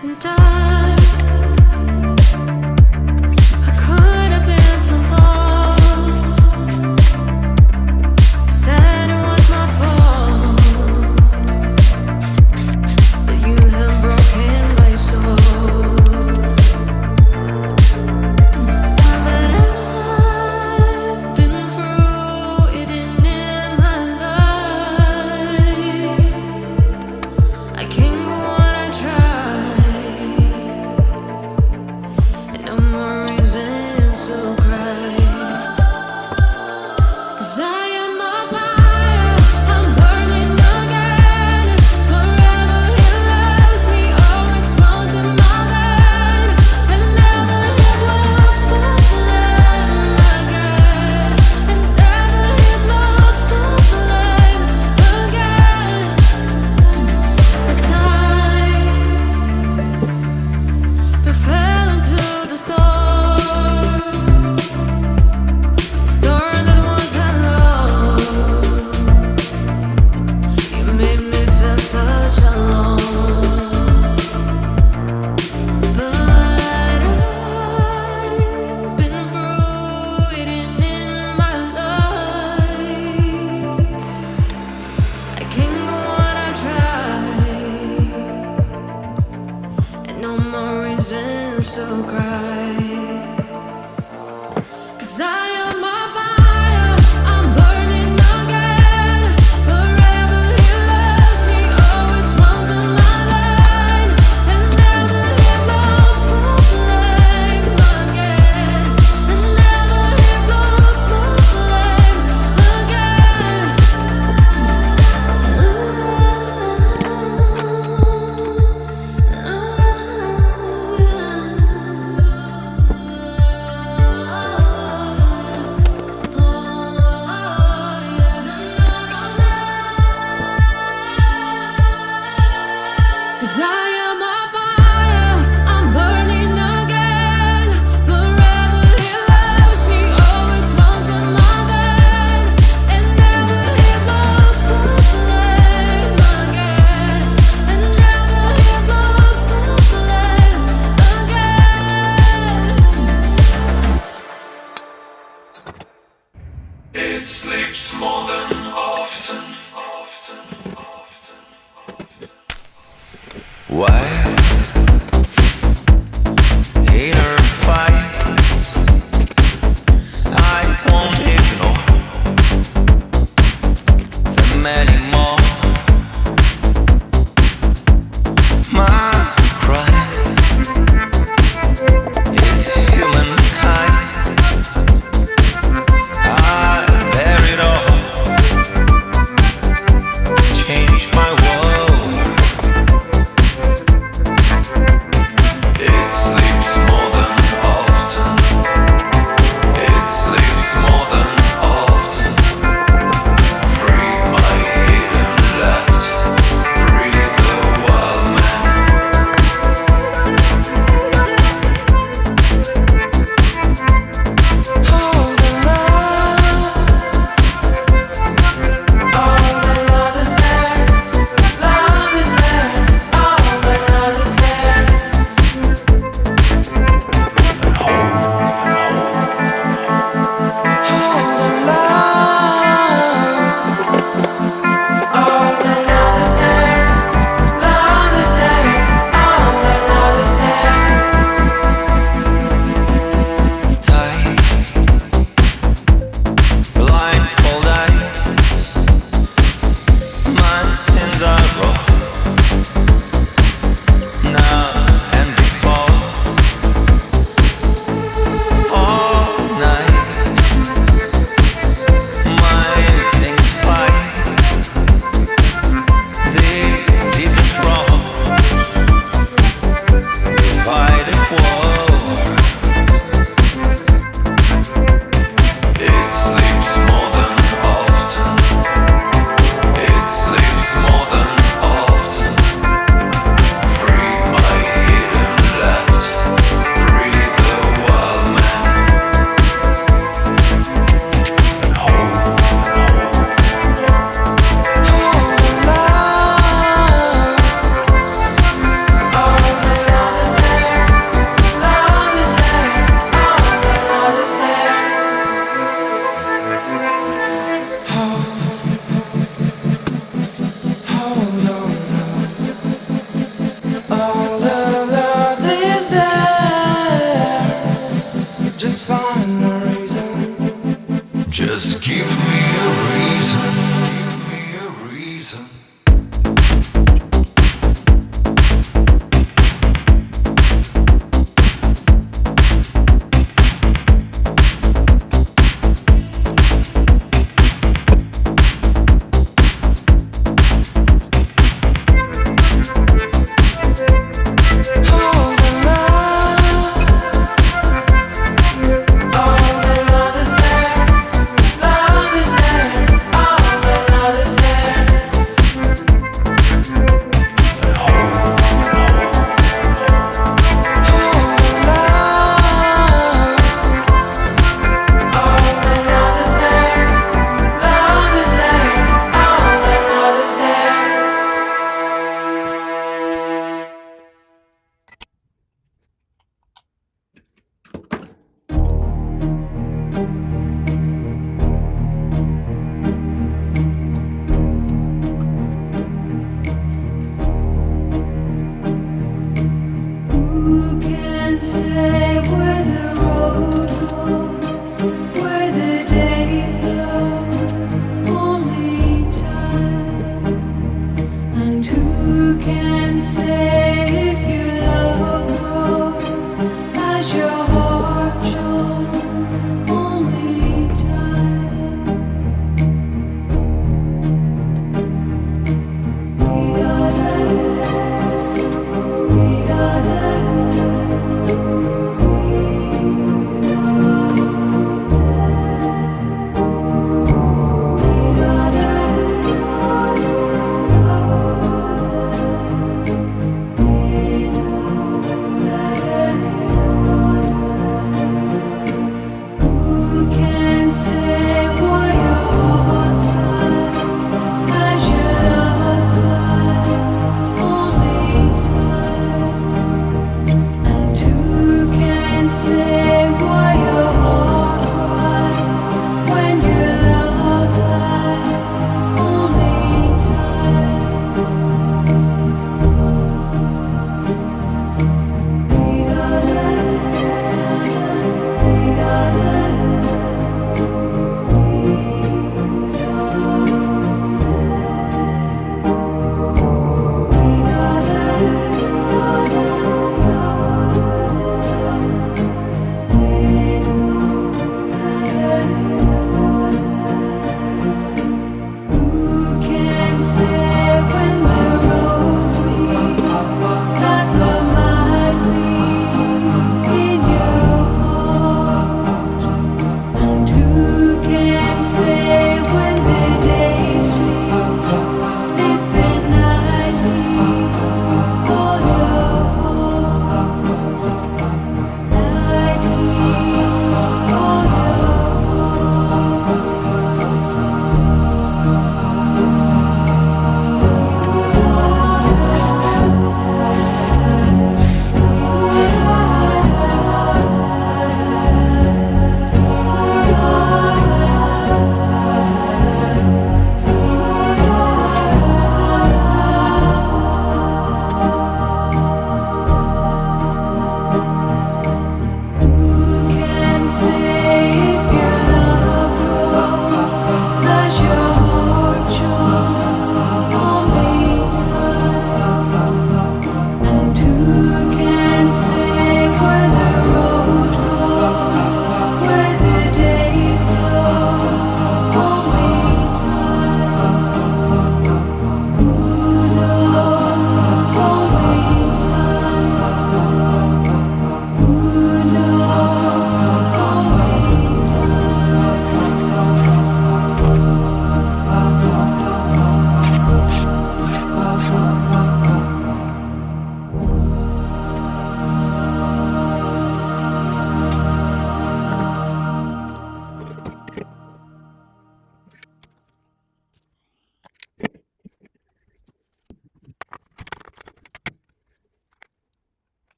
And I could have been so lost. You said it was my fault, but you have broken my soul. But I've been through it in my life. I can't go on, I try, and no more reasons to cry. 'Cause I am a fire, I'm burning again. Forever he loves me, oh it's runs in my vein. And never he blow the flame again. And never he blow the flame again. The time but fell into the storm that wasn't love. You made me feel such alone. But I've been through it in my life. I can't go on, I try, and no more reasons to cry. 'Cause I am a fire, I'm burning again. Forever he loves me, oh it runs in my vein. And never he blow the flame again. And never he blow the flame again. Cause I am a fire, I'm burning again. Forever he loves me, oh it runs in my vein. And never he blow the flame again. And never he blow the flame again. It sleeps more than often. Why? Hater fights. I won't ignore them anymore. My pride is humankind. I bear it all to change my world. and say if your love grows as your heart shows only time.